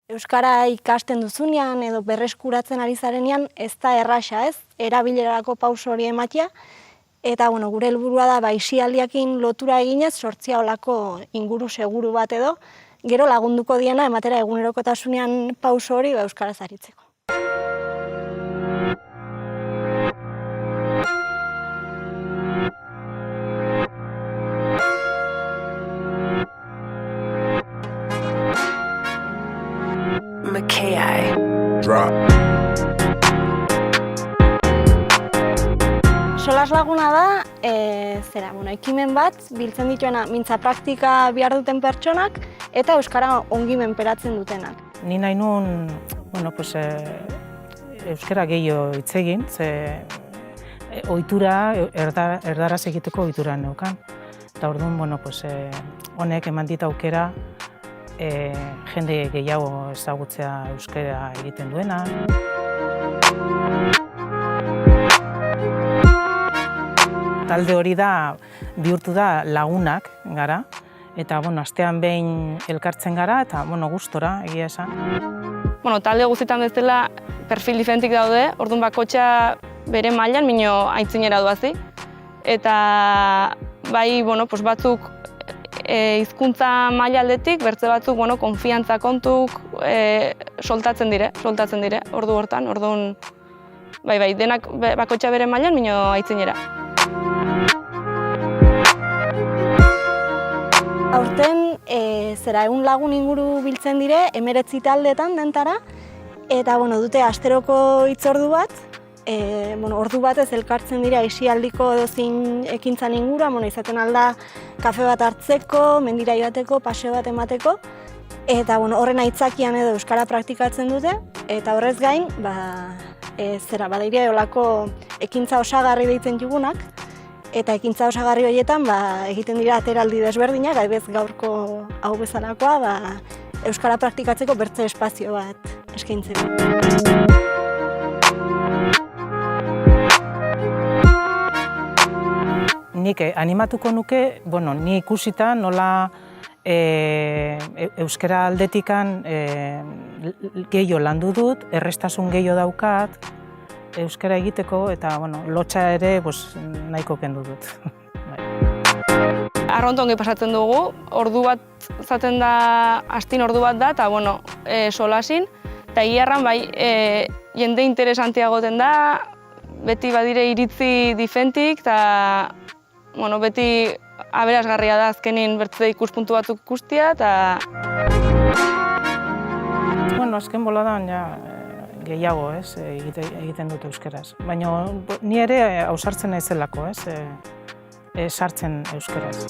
Euskara ikasten duzunean edo berreskuratzen ari zarenean ez da erraxa, ez? Erabilerarako pauso hori ematea. Eta gure helburua da aisialdiakin lotura eginez sortzea olako inguru seguru bat edo, gero lagunduko diena ematera egunerokotasunean pauso hori euskaraz aritzeko. Solas laguna da, ekimen bat, biltzen dituena mintza praktika behar duten pertsonak eta euskara ongi menperatzen dutenak. Ni nahi nuen, euskara gehiago hitz egin, ze ohitura, erdaraz egiteko ohitura neukan. Eta orduan, honek eman dit aukera jende gehiago ezagutzea euskara egiten duena. Talde hori bihurtu da lagunak gara, eta astean behin elkartzen gara, eta gustora egia esan. Talde guztietan bezala perfil diferentik daude, orduan bakotxa bere mailan mino aitzinera doazi. Eta bai, batzuk hizkuntza maila aldetik, bertze batzuk konfiantza kontuk soltatzen dire, ordu hortan, orduan bai, denak bakotxa bere mailan mino aitzinera. Aurten, egun lagun inguru biltzen dire, 19 taldeetan dentara, eta dute asteroko hitzordu bat, ordu batez elkartzen dira aisialdiko edozein ekintzan ingura, izaten alda kafe bat hartzeko, mendira joateko, paseo bat emateko, eta horren aitzakian edo euskara praktikatzen dute, eta horrez gain, badaire olako ekintza osagarri deitzen jugunak, eta ekintza osagarri horietan egiten dira ateraldi desberdinak, gaibez gaurko hau bezalakoa, euskara praktikatzeko bertze espazio bat eskaintzeko. Nik animatuko nuke, ni ikusita nola euskara aldetikan gehiago landu dut, errestasun gehiago daukat, euskara egiteko, eta lotxa ere nahiko kendu dut. Arronto ongi pasatzen dugu, ordu bat zaten da, astin ordu bat da, eta solasin, eta egiarran jende interesantia goten da, beti badire iritzi difentik, eta beti aberasgarria da azkenin bertze ikuspuntu batzuk ikustia, eta... Azken boladan gehiago egiten dut euskaraz. Baina ni ere ausartzen naizelako, sartzen euskaraz.